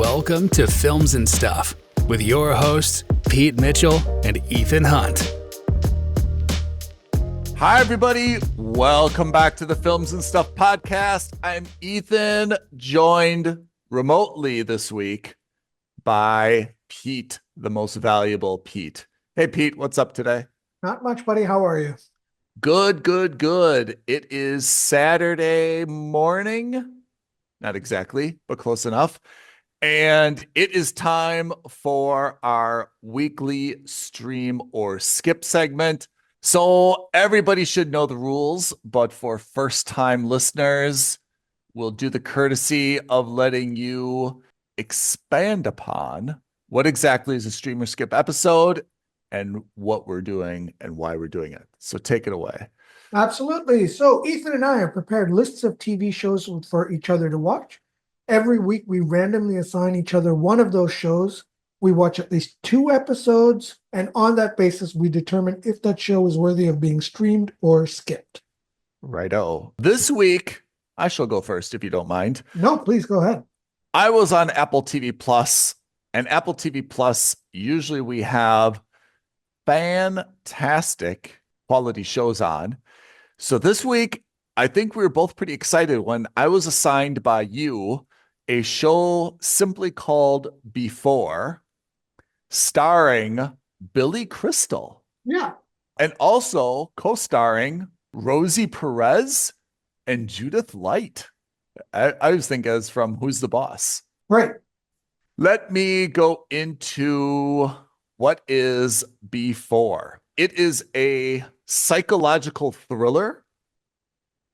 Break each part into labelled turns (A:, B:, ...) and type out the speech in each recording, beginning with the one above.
A: Welcome to Films and Stuff with your hosts, Pete Mitchell and Ethan Hunt.
B: Hi, everybody. Welcome back to the Films and Stuff podcast. I'm Ethan, joined remotely this week by Pete, the most valuable Pete. Hey, Pete, what's up today?
C: Not much, buddy. How are you?
B: Good. It is Saturday morning. Not exactly, but close enough. And it is time for our weekly stream or skip segment. So everybody should know the rules, but for first-time listeners, we'll do the courtesy of letting you expand upon what exactly is a stream or skip episode and what we're doing and why we're doing it. So take it away.
C: Absolutely. So Ethan and I have prepared lists of TV shows for each other to watch. Every week, we randomly assign each other one of those shows. We watch at least 2 episodes, and on that basis, we determine if that show is worthy of being streamed or skipped.
B: Righto. This week, I shall go first if you don't mind.
C: No, please go ahead.
B: I was on Apple TV Plus, and Apple TV Plus, usually we have fantastic quality shows on. So this week, I think we were both pretty excited when I was assigned by you a show simply called Before, starring Billy Crystal.
C: Yeah.
B: And also co-starring Rosie Perez and Judith Light. I was thinking as from Who's the Boss?
C: Right.
B: Let me go into what is Before. It is a psychological thriller.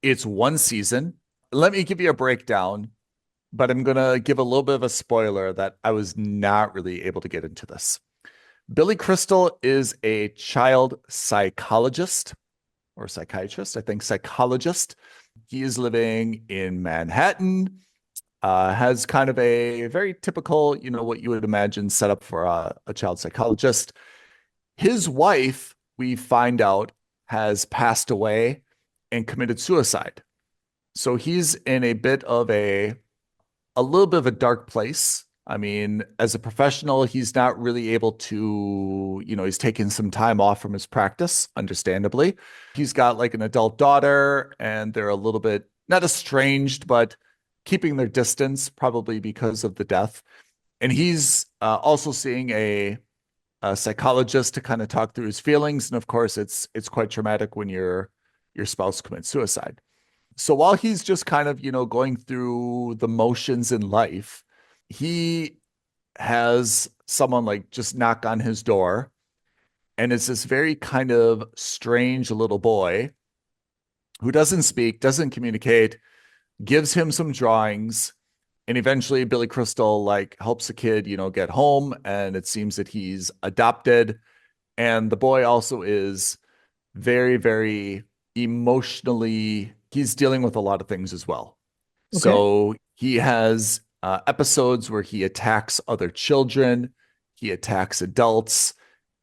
B: It's 1 season. Let me give you a breakdown, but I'm going to give a little bit of a spoiler that I was not really able to get into this. Billy Crystal is a child psychologist or psychiatrist, I think psychologist. He is living in Manhattan, has kind of a very typical, what you would imagine set up for a child psychologist. His wife, we find out, has passed away and committed suicide. So he's in a bit of a little bit of a dark place. I mean, as a professional, he's not really able to, he's taking some time off from his practice, understandably. He's got like an adult daughter and they're a little bit, not estranged, but keeping their distance, probably because of the death. And he's also seeing a psychologist to kind of talk through his feelings. And of course, it's quite traumatic when your spouse commits suicide. So while he's just kind of, going through the motions in life, he has someone like just knock on his door. And it's this very kind of strange little boy who doesn't speak, doesn't communicate, gives him some drawings. And eventually Billy Crystal helps the kid, get home. And it seems that he's adopted. And the boy also is very, very emotionally, he's dealing with a lot of things as well. Okay. So he has episodes where he attacks other children, he attacks adults,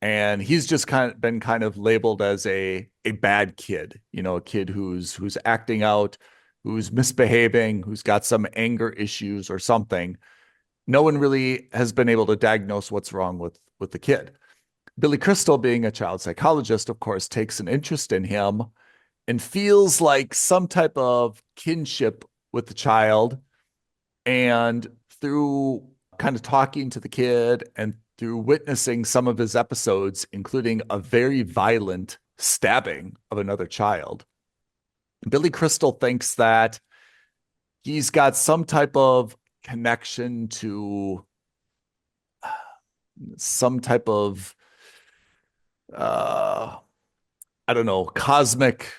B: and he's just been kind of labeled as a bad kid, a kid who's acting out, who's misbehaving, who's got some anger issues or something. No one really has been able to diagnose what's wrong with the kid. Billy Crystal, being a child psychologist, of course, takes an interest in him and feels like some type of kinship with the child. And through kind of talking to the kid and through witnessing some of his episodes, including a very violent stabbing of another child, Billy Crystal thinks that he's got some type of connection to some type of, cosmic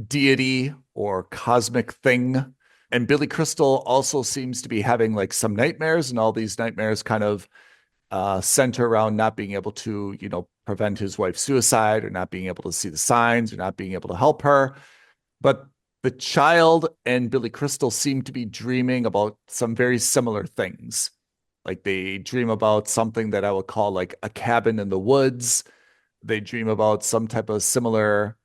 B: deity or cosmic thing. And Billy Crystal also seems to be having some nightmares, and all these nightmares kind of center around not being able to, prevent his wife's suicide, or not being able to see the signs, or not being able to help her. But the child and Billy Crystal seem to be dreaming about some very similar things. Like they dream about something that I would call like a cabin in the woods. They dream about some type of similar,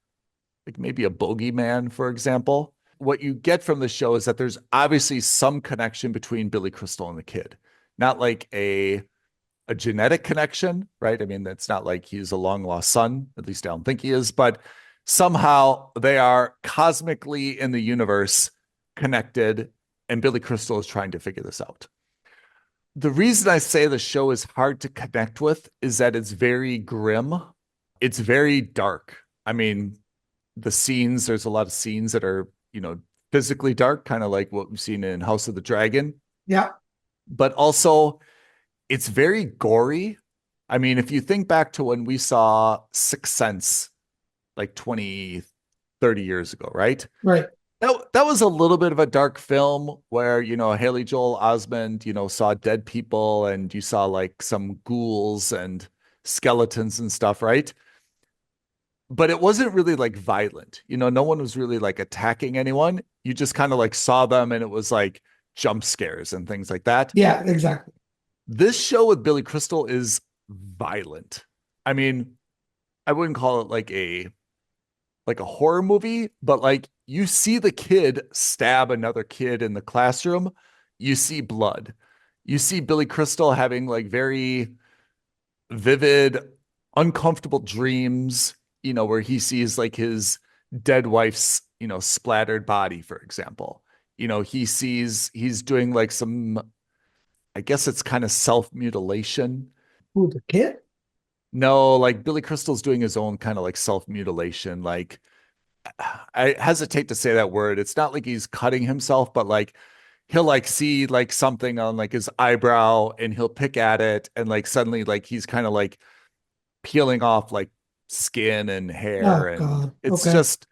B: like maybe a bogeyman, for example. What you get from the show is that there's obviously some connection between Billy Crystal and the kid. not like a genetic connection, right? I mean, it's not like he's a long lost son, at least I don't think he is, but somehow they are cosmically in the universe connected, and Billy Crystal is trying to figure this out. The reason I say the show is hard to connect with is that it's very grim. It's very dark. I mean, there's a lot of scenes that are, physically dark, kind of like what we've seen in House of the Dragon,
C: Yeah.
B: but also it's very gory. I mean, if you think back to when we saw Sixth Sense like 20, 30 years ago, right?
C: Right.
B: That was a little bit of a dark film where, Haley Joel Osment, saw dead people and you saw like some ghouls and skeletons and stuff, right? But it wasn't really like violent. No one was really like attacking anyone. You just kind of like saw them and it was like jump scares and things like that.
C: Yeah, exactly.
B: This show with Billy Crystal is violent. I mean, I wouldn't call it like a horror movie, but like you see the kid stab another kid in the classroom, you see blood. You see Billy Crystal having like very vivid, uncomfortable dreams, where he sees like his dead wife's, splattered body, for example. He's doing like some, I guess it's kind of self-mutilation.
C: Who, the kid?
B: No, like Billy Crystal's doing his own kind of like self-mutilation. Like, I hesitate to say that word. It's not like he's cutting himself, but like he'll like see like something on like his eyebrow and he'll pick at it and like suddenly like he's kind of like peeling off like skin and hair.
C: Oh,
B: And
C: God.
B: it's
C: Okay.
B: just,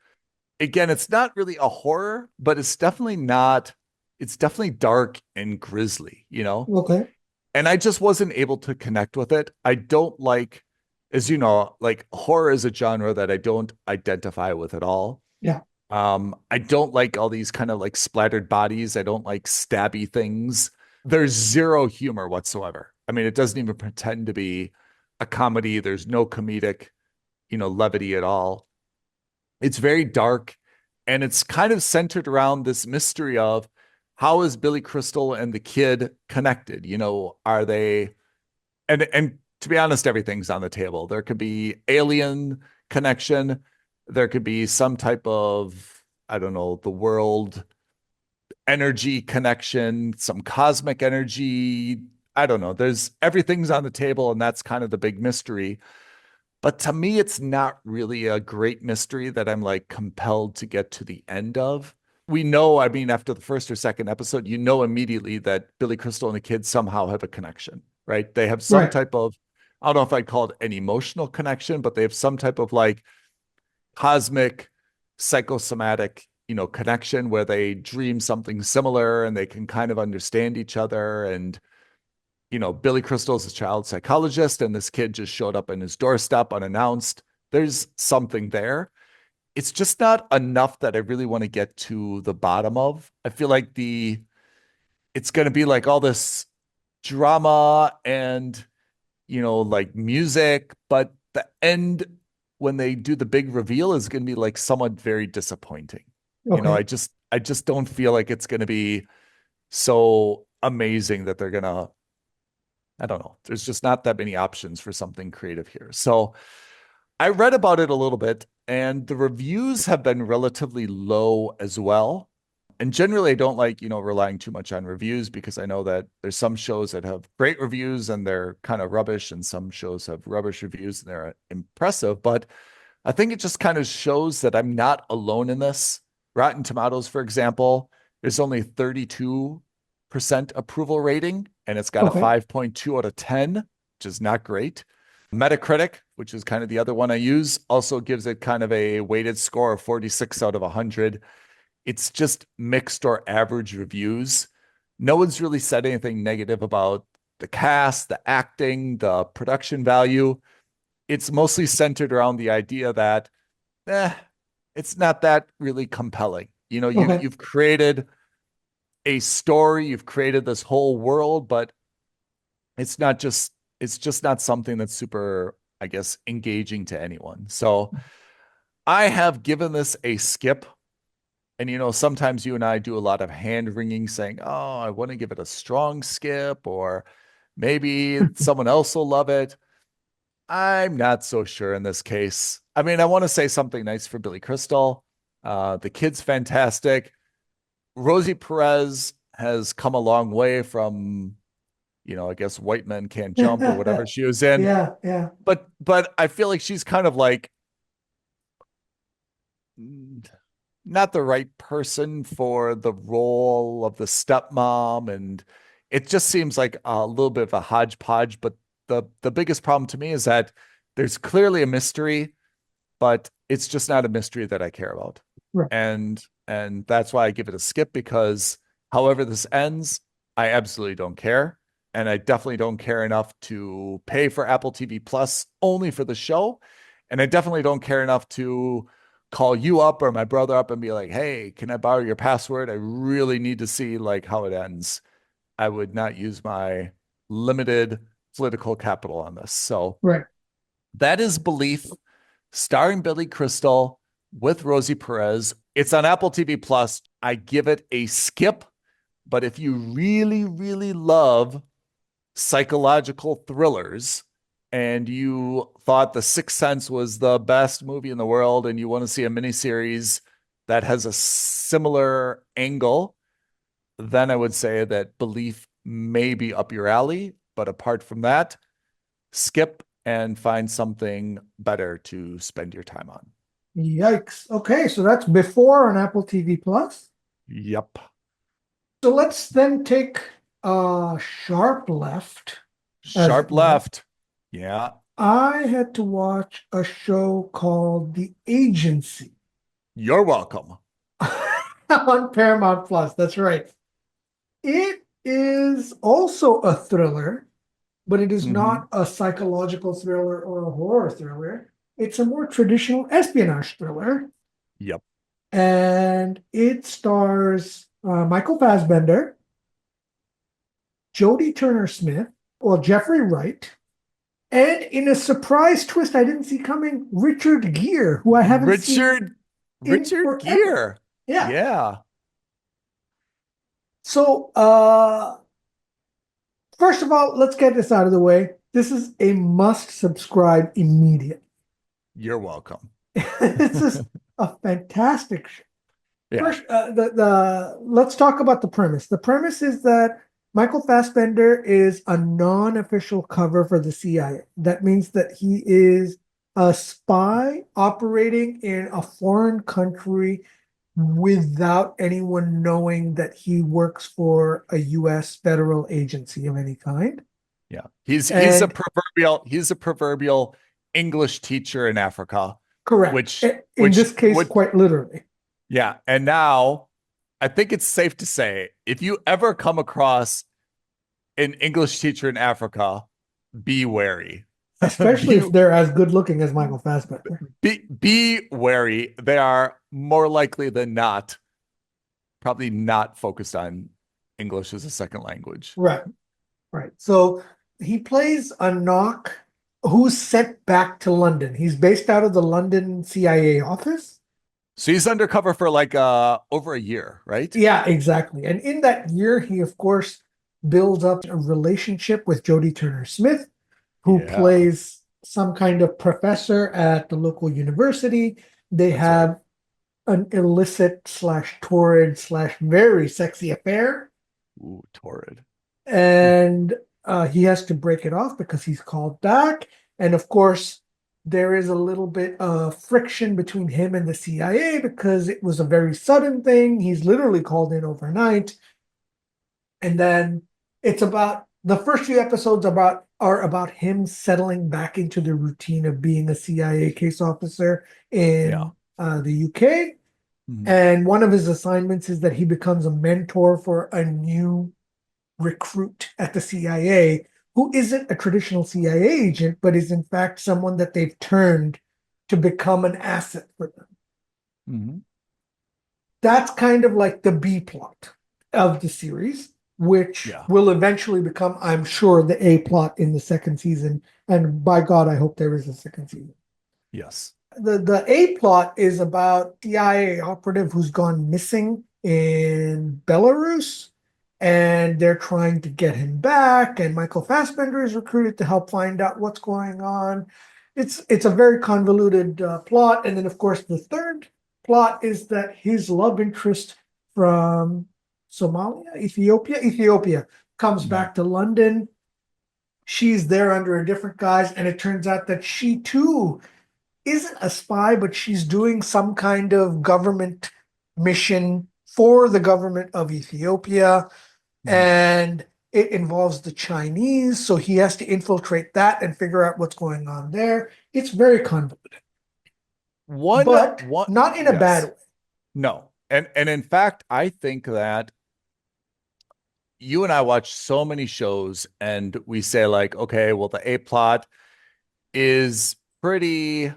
B: again, it's not really a horror, but it's definitely dark and grisly.
C: Okay.
B: And I just wasn't able to connect with it. I don't like, as you know, like horror is a genre that I don't identify with at all.
C: Yeah.
B: I don't like all these kind of like splattered bodies. I don't like stabby things. There's zero humor whatsoever. I mean, it doesn't even pretend to be a comedy. There's no comedic, levity at all. It's very dark and it's kind of centered around this mystery of how is Billy Crystal and the kid connected? Are they, and to be honest, everything's on the table. There could be alien connection. There could be some type of, I don't know, the world energy connection, some cosmic energy. I don't know. Everything's on the table, and that's kind of the big mystery. But to me, it's not really a great mystery that I'm like compelled to get to the end of. We know, I mean, after the first or second episode, immediately that Billy Crystal and the kids somehow have a connection, right? They have some
C: Right.
B: type of, I don't know if I'd call it an emotional connection, but they have some type of like cosmic, psychosomatic, connection where they dream something similar and they can kind of understand each other. And, Billy Crystal is a child psychologist and this kid just showed up in his doorstep unannounced. There's something there. It's just not enough that I really want to get to the bottom of. I feel like it's going to be like all this drama and, like music, but the end when they do the big reveal is going to be like somewhat very disappointing.
C: Okay.
B: I just don't feel like it's going to be so amazing that they're going to, I don't know. There's just not that many options for something creative here. So I read about it a little bit and the reviews have been relatively low as well. And generally I don't like, relying too much on reviews because I know that there's some shows that have great reviews and they're kind of rubbish and some shows have rubbish reviews and they're impressive. But I think it just kind of shows that I'm not alone in this. Rotten Tomatoes, for example, there's only 32% approval rating and it's got a
C: Okay.
B: 5.2 out of 10, which is not great. Metacritic, which is kind of the other one I use, also gives it kind of a weighted score of 46 out of 100. It's just mixed or average reviews. No one's really said anything negative about the cast, the acting, the production value. It's mostly centered around the idea that it's not that really compelling.
C: Okay.
B: You've created a story, you've created this whole world, but it's just not something that's super, I guess, engaging to anyone. So I have given this a skip. And, sometimes you and I do a lot of hand wringing saying, oh, I want to give it a strong skip, or maybe someone else will love it. I'm not so sure in this case. I mean, I want to say something nice for Billy Crystal. The kid's fantastic. Rosie Perez has come a long way from, I guess White Men Can't Jump or whatever she was in.
C: Yeah.
B: But I feel like she's kind of like not the right person for the role of the stepmom, and it just seems like a little bit of a hodgepodge. But the biggest problem to me is that there's clearly a mystery, but it's just not a mystery that I care about.
C: Right.
B: And that's why I give it a skip, because however this ends, I absolutely don't care. And I definitely don't care enough to pay for Apple TV Plus only for the show. And I definitely don't care enough to call you up or my brother up and be like, hey, can I borrow your password? I really need to see like how it ends. I would not use my limited political capital on this. So
C: Right.
B: that is Belief, starring Billy Crystal with Rosie Perez. It's on Apple TV Plus. I give it a skip. But if you really, really love psychological thrillers and you thought The Sixth Sense was the best movie in the world and you want to see a miniseries that has a similar angle, then I would say that Belief may be up your alley. But apart from that, skip and find something better to spend your time on.
C: Yikes. Okay, so that's Before on Apple TV Plus.
B: Yep.
C: So let's then take Sharp Left.
B: Sharp Left. Yeah.
C: I had to watch a show called The Agency.
B: You're welcome.
C: On Paramount Plus. That's right. It is also a thriller, but it is not a psychological thriller or a horror thriller. It's a more traditional espionage thriller.
B: Yep.
C: And it stars Michael Fassbender, Jodie Turner-Smith, Jeffrey Wright, and in a surprise twist I didn't see coming, Richard Gere, who I haven't seen.
B: Richard Gere.
C: Yeah.
B: Yeah.
C: So, first of all, let's get this out of the way. This is a must subscribe immediately.
B: You're welcome.
C: This is a fantastic show.
B: Yeah.
C: First, let's talk about the premise. The premise is that Michael Fassbender is a non-official cover for the CIA. That means that he is a spy operating in a foreign country without anyone knowing that he works for a U.S. federal agency of any kind.
B: Yeah. He's a proverbial English teacher in Africa.
C: Correct.
B: Which
C: in this case, quite literally.
B: Yeah. And now I think it's safe to say, if you ever come across an English teacher in Africa, be wary.
C: Especially if they're as good looking as Michael Fassbender.
B: Be wary. They are more likely than not, probably not focused on English as a second language.
C: Right. So he plays a knock who's sent back to London. He's based out of the London CIA office.
B: So he's undercover for like over a year, right?
C: Yeah, exactly. And in that year, he, of course, builds up a relationship with Jodie Turner-Smith, who plays some kind of professor at the local university. They have an illicit / torrid / very sexy affair.
B: Ooh, torrid.
C: And he has to break it off because he's called back. And of course, there is a little bit of friction between him and the CIA because it was a very sudden thing. He's literally called in overnight. And then it's about the first few episodes are about him settling back into the routine of being a CIA case officer in the UK. And one of his assignments is that he becomes a mentor for a new recruit at the CIA who isn't a traditional CIA agent, but is in fact someone that they've turned to become an asset for them. That's kind of like the B plot of the series, which will eventually become, I'm sure, the A plot in the second season. And by God, I hope there is a second season.
B: Yes.
C: the A plot is about CIA operative who's gone missing in Belarus, and they're trying to get him back. And Michael Fassbender is recruited to help find out what's going on. It's a very convoluted plot. And then, of course, the third plot is that his love interest from Ethiopia comes back to London. She's there under a different guise, and it turns out that she too isn't a spy, but she's doing some kind of government mission for the government of Ethiopia. And it involves the Chinese, so he has to infiltrate that and figure out what's going on there. It's very convoluted, but not in a bad way.
B: No, and in fact, I think that you and I watch so many shows, and we say like, okay, well, the A plot is pretty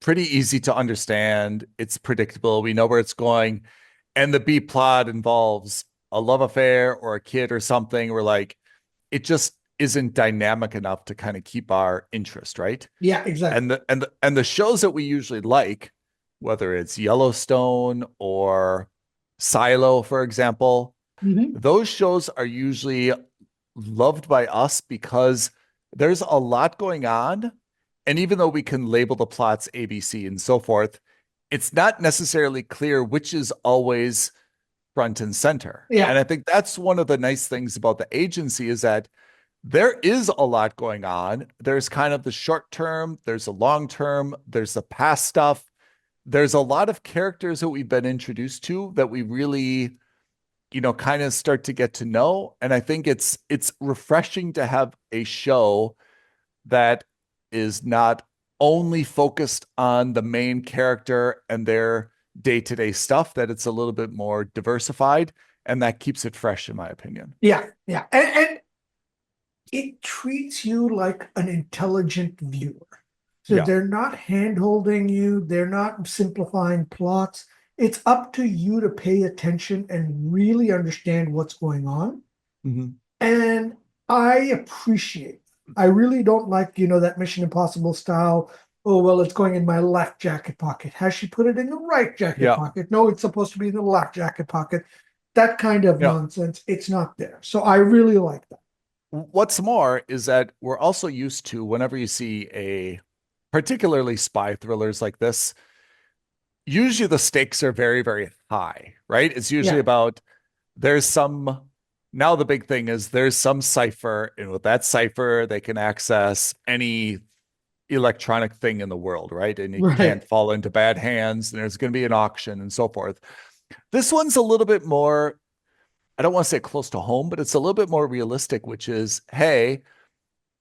B: easy to understand. It's predictable. We know where it's going, and the B plot involves a love affair or a kid or something. We're like, it just isn't dynamic enough to kind of keep our interest, right?
C: Yeah, exactly.
B: And the shows that we usually like, whether it's Yellowstone or Silo, for example, those shows are usually loved by us because there's a lot going on. And even though we can label the plots ABC and so forth, it's not necessarily clear which is always front and center.
C: Yeah.
B: And I think that's one of the nice things about the agency is that there is a lot going on. There's kind of the short term, there's a long term, there's the past stuff. There's a lot of characters that we've been introduced to that we really, kind of start to get to know. And I think it's refreshing to have a show that is not only focused on the main character and their day-to-day stuff, that it's a little bit more diversified, and that keeps it fresh, in my opinion.
C: Yeah. And it treats you like an intelligent viewer. So they're not hand-holding you, they're not simplifying plots. It's up to you to pay attention and really understand what's going on. And I appreciate it. I really don't like, that Mission Impossible style. Oh, well, it's going in my left jacket pocket. Has she put it in the right jacket pocket? No, it's supposed to be in the left jacket pocket. That kind of nonsense, it's not there. So I really like that.
B: What's more is that we're also used to, whenever you see particularly spy thrillers like this, usually the stakes are very, very high, right? It's usually about now the big thing is there's some cipher, and with that cipher, they can access any electronic thing in the world, right? And you can't fall into bad hands, and there's going to be an auction and so forth. This one's a little bit more, I don't want to say close to home, but it's a little bit more realistic, which is, hey,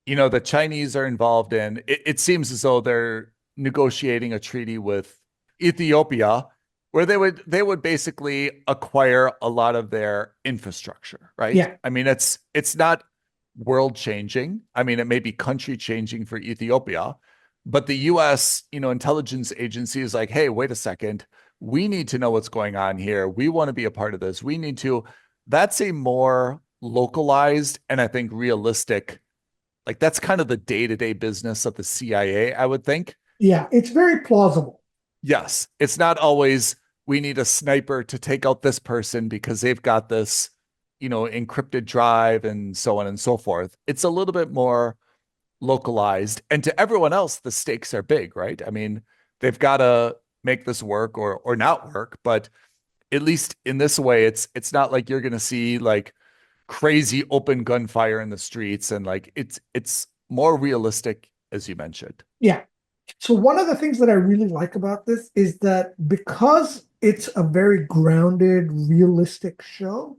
B: the Chinese are involved in, it seems as though they're negotiating a treaty with Ethiopia where they would basically acquire a lot of their infrastructure, right?
C: Yeah.
B: I mean, it's not world changing. I mean, it may be country changing for Ethiopia, but the US, intelligence agency is like, hey, wait a second. We need to know what's going on here. We want to be a part of this. That's a more localized and I think realistic, like that's kind of the day-to-day business of the CIA, I would think.
C: Yeah, it's very plausible.
B: Yes. It's not always, we need a sniper to take out this person because they've got this, encrypted drive and so on and so forth. It's a little bit more localized. And to everyone else, the stakes are big, right? I mean, they've got to make this work or not work, but at least in this way, it's not like you're going to see like crazy open gunfire in the streets, and like it's more realistic, as you mentioned.
C: Yeah. So one of the things that I really like about this is that because it's a very grounded, realistic show,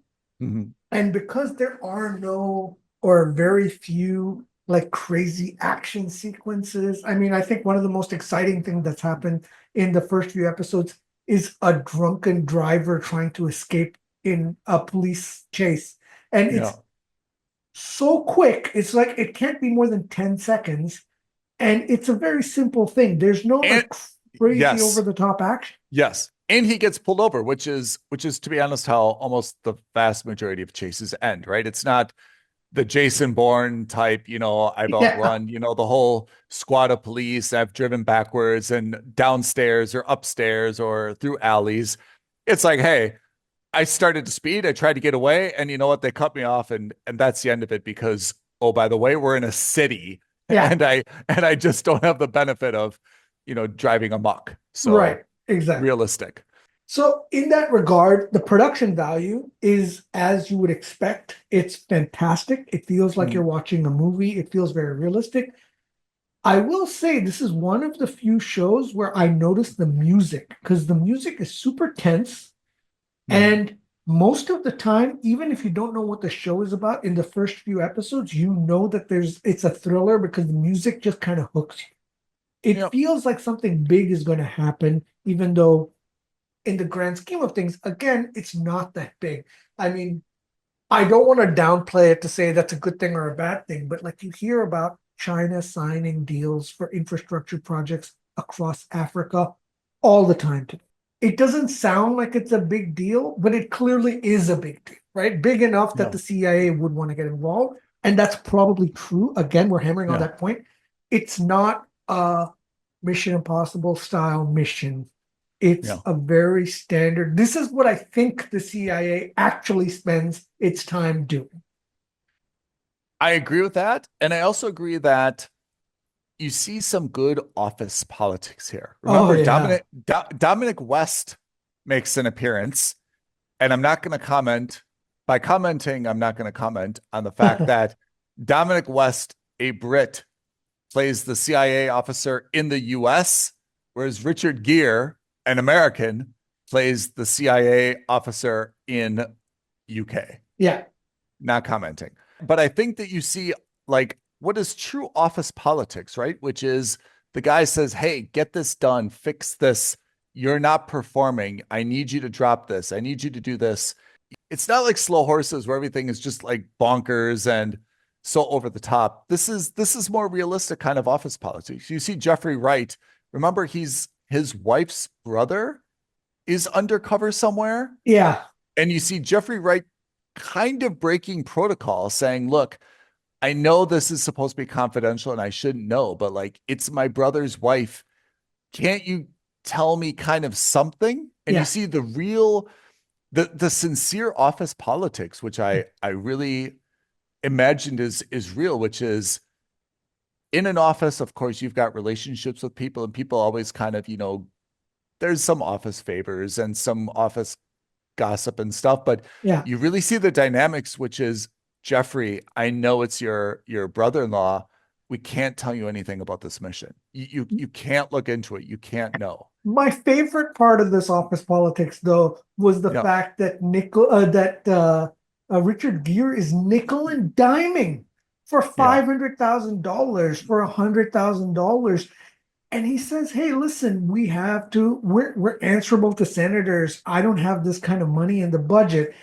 C: and because there are no or very few like crazy action sequences. I mean, I think one of the most exciting things that's happened in the first few episodes is a drunken driver trying to escape in a police chase. And it's so quick. It's like it can't be more than 10 seconds. And it's a very simple thing. There's no crazy over the top action.
B: Yes. And he gets pulled over, which is to be honest, how almost the vast majority of chases end, right? It's not the Jason Bourne type, I've
C: Yeah.
B: outrun, the whole squad of police. I've driven backwards and downstairs or upstairs or through alleys. It's like, hey, I started to speed. I tried to get away, and you know what? They cut me off, and that's the end of it because, oh, by the way, we're in a city,
C: Yeah.
B: and I just don't have the benefit of, driving amok. So
C: Right. Exactly.
B: realistic.
C: So in that regard, the production value is as you would expect. It's fantastic. It feels like
B: Mhm.
C: you're watching a movie. It feels very realistic. I will say this is one of the few shows where I noticed the music because the music is super tense. And most of the time, even if you don't know what the show is about, in the first few episodes, you know that it's a thriller because the music just kind of hooks you. It
B: Yep.
C: feels like something big is going to happen, even though in the grand scheme of things, again, it's not that big. I mean, I don't want to downplay it to say that's a good thing or a bad thing, but like you hear about China signing deals for infrastructure projects across Africa all the time today. It doesn't sound like it's a big deal, but it clearly is a big deal, right? Big enough that
B: Yeah.
C: the CIA would want to get involved. And that's probably true. Again, we're hammering on
B: Yeah.
C: that point. It's not a Mission Impossible style mission. It's
B: Yeah.
C: a very standard. This is what I think the CIA actually spends its time doing.
B: I agree with that. And I also agree that you see some good office politics here. Remember,
C: yeah.
B: Dominic West makes an appearance, and I'm not going to comment. By commenting, I'm not going to comment on the fact that Dominic West, a Brit, plays the CIA officer in the US, whereas Richard Gere, an American, plays the CIA officer in UK.
C: Yeah.
B: Not commenting. But I think that you see like what is true office politics, right? Which is the guy says, hey, get this done, fix this. You're not performing. I need you to drop this. I need you to do this. It's not like Slow Horses where everything is just like bonkers and so over the top. This is more realistic kind of office politics. You see Jeffrey Wright. Remember, his wife's brother is undercover somewhere.
C: Yeah.
B: And you see Jeffrey Wright kind of breaking protocol, saying, look, I know this is supposed to be confidential and I shouldn't know, but like it's my brother's wife. Can't you tell me kind of something? And
C: Yeah.
B: you see the sincere office politics, which I really imagined is real, which is in an office, of course, you've got relationships with people and people always kind of, there's some office favors and some office gossip and stuff, but
C: Yeah.
B: you really see the dynamics, which is Jeffrey, I know it's your brother-in-law. We can't tell you anything about this mission. You can't look into it. You can't know.
C: My favorite part of this office politics, though, was the fact that Richard Gere is nickel and diming for $500,000, for $100,000. And he says, hey, listen, we're answerable to senators. I don't have this kind of money in the budget.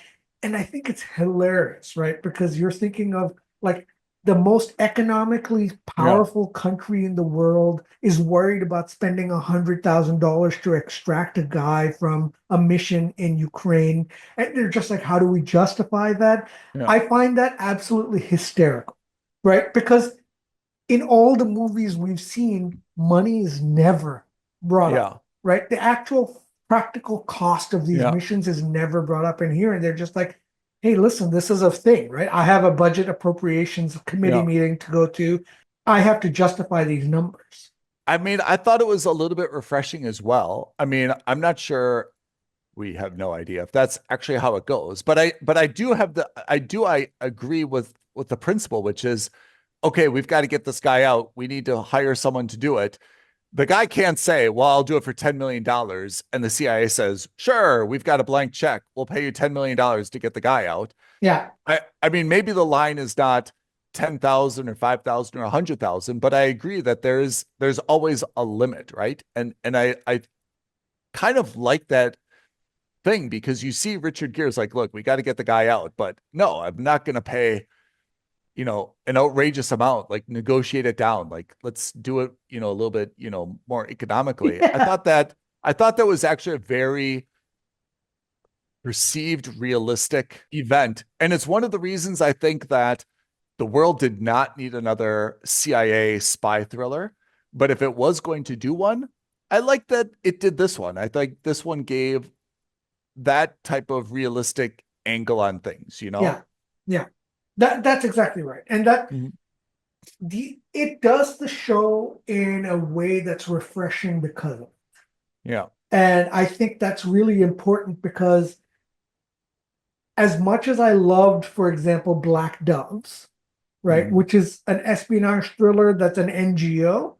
C: And I think it's hilarious, right? Because you're thinking of like the most economically powerful country in the world is worried about spending $100,000 to extract a guy from a mission in Ukraine. And they're just like, how do we justify that?
B: Yeah.
C: I find that absolutely hysterical, right? Because in all the movies we've seen, money is never brought up, right? The actual practical cost of these missions is never brought up in here. And they're just like, hey, listen, this is a thing, right? I have a budget appropriations committee meeting to go to. I have to justify these numbers.
B: I mean, I thought it was a little bit refreshing as well. I mean, I'm not sure, we have no idea if that's actually how it goes, but I do agree with the principle, which is, okay, we've got to get this guy out. We need to hire someone to do it. The guy can't say, well, I'll do it for $10 million. And the CIA says, sure, we've got a blank check. We'll pay you $10 million to get the guy out.
C: Yeah.
B: I mean, maybe the line is not 10,000 or 5,000 or 100,000, but I agree that there's always a limit, right? And I kind of like that thing because you see Richard Gere's like, look, we got to get the guy out, but no, I'm not going to pay an outrageous amount, like negotiate it down. Like, let's do it, a little bit, more economically.
C: Yeah.
B: I thought that was actually a very perceived realistic event. And it's one of the reasons I think that the world did not need another CIA spy thriller, but if it was going to do one, I like that it did this one. I think this one gave that type of realistic angle on things, you know?
C: Yeah, yeah, that's exactly right, and that
B: Mhm.
C: it does the show in a way that's refreshing because of it.
B: Yeah.
C: And I think that's really important because as much as I loved, for example, Black Doves, right,
B: Mhm.
C: which is an espionage thriller that's an NGO,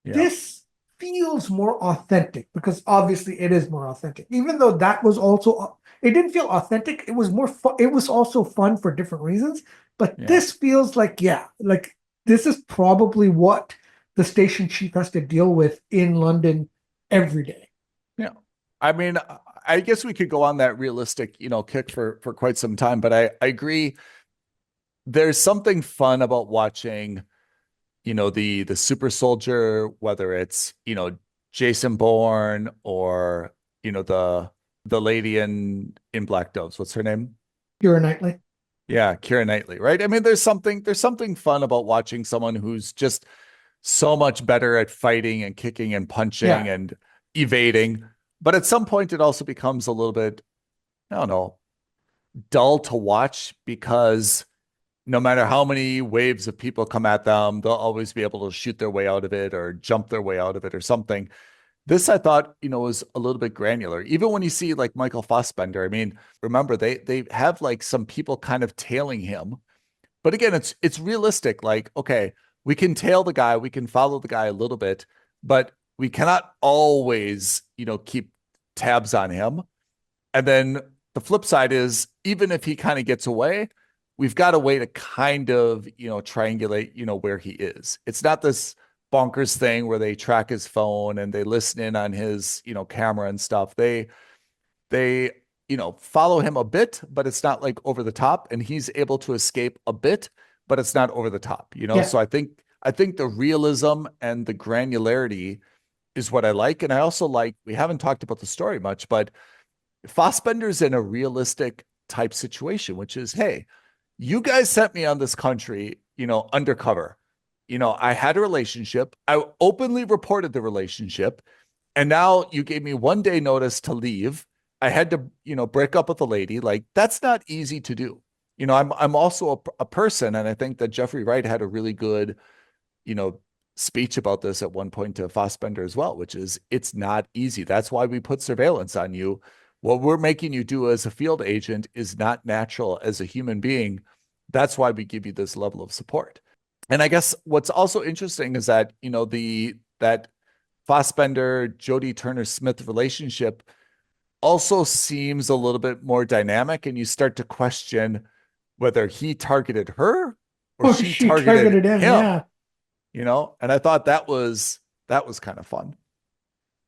B: Yeah.
C: this feels more authentic because obviously it is more authentic. Even though that was also, it didn't feel authentic. It was more fun. It was also fun for different reasons. But
B: Yeah.
C: this feels like, yeah, like this is probably what the station chief has to deal with in London every day.
B: Yeah. I mean, I guess we could go on that realistic, kick for quite some time, but I agree. There's something fun about watching, the super soldier, whether it's, Jason Bourne or, the lady in Black Doves. What's her name?
C: Keira Knightley.
B: Yeah, Keira Knightley, right? I mean, there's something fun about watching someone who's just so much better at fighting and kicking and punching
C: Yeah.
B: and evading. But at some point, it also becomes a little bit, I don't know, dull to watch because no matter how many waves of people come at them, they'll always be able to shoot their way out of it or jump their way out of it or something. This I thought, was a little bit granular. Even when you see like Michael Fassbender, I mean, remember they have like some people kind of tailing him. But again, it's realistic. Like, okay, we can tail the guy, we can follow the guy a little bit, but we cannot always, keep tabs on him. And then the flip side is even if he kind of gets away, we've got a way to kind of, triangulate, where he is. It's not this bonkers thing where they track his phone and they listen in on his, camera and stuff. They, follow him a bit, but it's not like over the top. And he's able to escape a bit, but it's not over the top,
C: Yeah.
B: So I think the realism and the granularity is what I like. And I also like, we haven't talked about the story much, but Fassbender's in a realistic type situation, which is, hey, you guys sent me on this country, undercover. I had a relationship. I openly reported the relationship. And now you gave me 1 day notice to leave. I had to, break up with a lady. Like, that's not easy to do. I'm also a person, and I think that Jeffrey Wright had a really good, you know, speech about this at one point to Fassbender as well, which is it's not easy. That's why we put surveillance on you. What we're making you do as a field agent is not natural as a human being. That's why we give you this level of support. And I guess what's also interesting is that, that Fassbender, Jodie Turner-Smith relationship also seems a little bit more dynamic, and you start to question whether he targeted her or
C: Oh,
B: she
C: she
B: targeted
C: targeted him.
B: him,
C: Yeah.
B: and I thought that was kind of fun.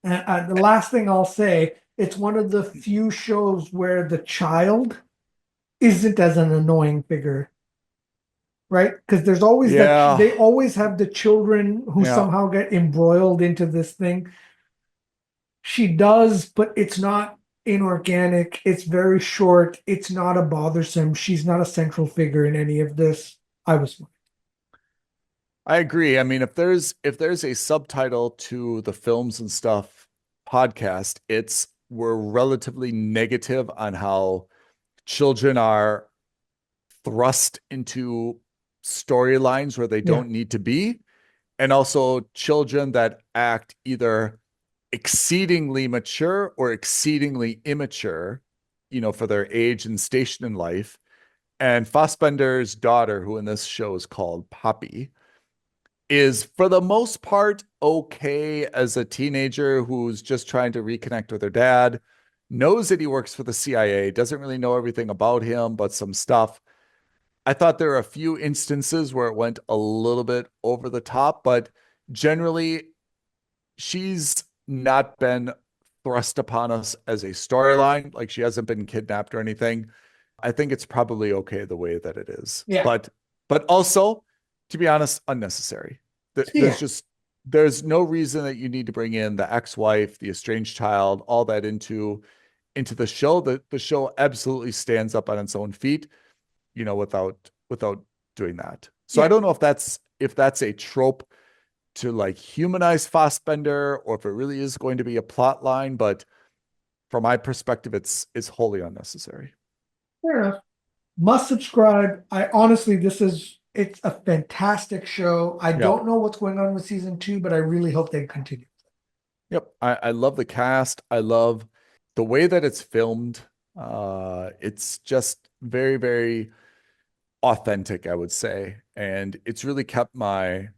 C: And the last thing I'll say, it's one of the few shows where the child isn't as an annoying figure, right? Because there's always
B: Yeah,
C: they always have the children who
B: yeah.
C: somehow get embroiled into this thing. She does, but it's not inorganic. It's very short. It's not a bothersome. She's not a central figure in any of this. I was fine.
B: I agree. I mean, if there's a subtitle to the films and stuff podcast, it's we're relatively negative on how children are thrust into storylines where they
C: Yeah.
B: don't need to be, and also children that act either exceedingly mature or exceedingly immature, for their age and station in life. And Fassbender's daughter, who in this show is called Poppy, is for the most part okay as a teenager who's just trying to reconnect with her dad, knows that he works for the CIA, doesn't really know everything about him, but some stuff. I thought there were a few instances where it went a little bit over the top, but generally, she's not been thrust upon us as a storyline. Like, she hasn't been kidnapped or anything. I think it's probably okay the way that it is.
C: Yeah.
B: But also, to be honest, unnecessary. There's
C: Yeah.
B: just there's no reason that you need to bring in the ex-wife, the estranged child, all that into the show. The show absolutely stands up on its own feet, without doing that. So
C: Yeah.
B: I don't know if that's a trope to like humanize Fassbender or if it really is going to be a plot line, but from my perspective, it's wholly unnecessary.
C: Fair enough. Must subscribe. I honestly, it's a fantastic show. I don't know what's going on with season 2, but I really hope they continue.
B: Yep. I love the cast. I love the way that it's filmed. It's just very, very authentic, I would say. And it's really kept my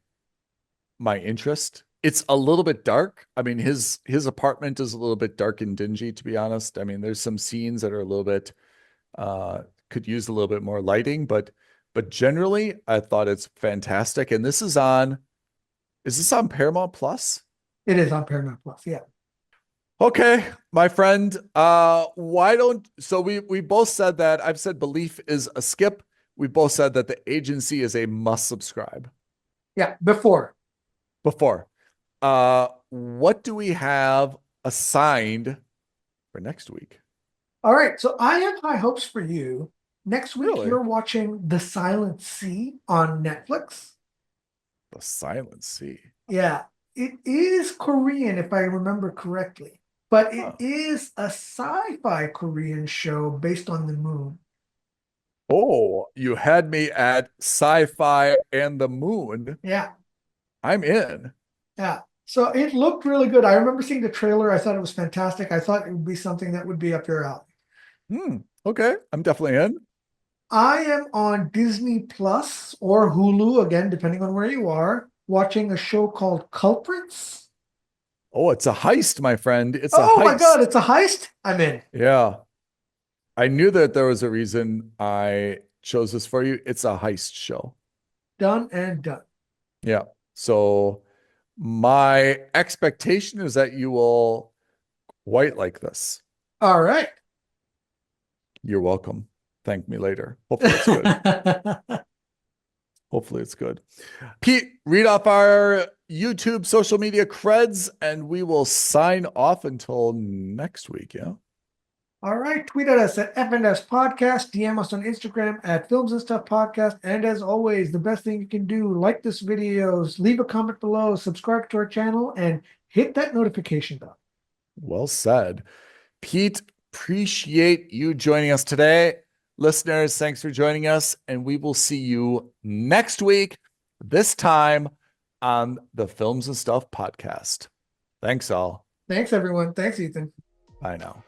B: interest. It's a little bit dark. I mean, his apartment is a little bit dark and dingy, to be honest. I mean, there's some scenes that are a little bit could use a little bit more lighting, but generally I thought it's fantastic. And is this on Paramount Plus?
C: It is on Paramount Plus, yeah.
B: Okay, my friend. We both said that. I've said Belief is a skip. We both said that The Agency is a must subscribe.
C: Yeah, before.
B: What do we have assigned for next week?
C: All right, so I have high hopes for you. Next week,
B: Really?
C: You're watching The Silent Sea on Netflix.
B: The Silent Sea.
C: Yeah, it is Korean, if I remember correctly, but it is a sci-fi Korean show based on the moon.
B: Oh, you had me at sci-fi and the moon.
C: Yeah.
B: I'm in.
C: Yeah. So it looked really good. I remember seeing the trailer. I thought it was fantastic. I thought it would be something that would be up your alley.
B: Okay. I'm definitely in.
C: I am on Disney Plus or Hulu, again, depending on where you are, watching a show called Culprits.
B: Oh, it's a heist, my friend. It's a heist.
C: Oh my God, it's a heist? I'm in.
B: Yeah. I knew that there was a reason I chose this for you. It's a heist show.
C: Done and done.
B: Yeah. So my expectation is that you will quite like this.
C: All right.
B: You're welcome. Thank me later. Hopefully it's good. Hopefully it's good. Pete, read off our YouTube social media creds and we will sign off until next week. Yeah.
C: All right. Tweet at us at FNS Podcast. DM us on Instagram at Films and Stuff Podcast. And as always, the best thing you can do, like this video, leave a comment below, subscribe to our channel, and hit that notification bell.
B: Well said. Pete, appreciate you joining us today. Listeners, thanks for joining us. And we will see you next week, this time on the Films and Stuff Podcast. Thanks all.
C: Thanks, everyone. Thanks, Ethan.
B: Bye now.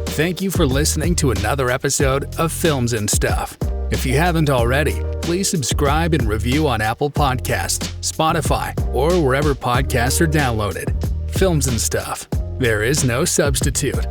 A: Thank you for listening to another episode of Films and Stuff. If you haven't already, please subscribe and review on Apple Podcasts, Spotify, or wherever podcasts are downloaded. Films and Stuff. There is no substitute.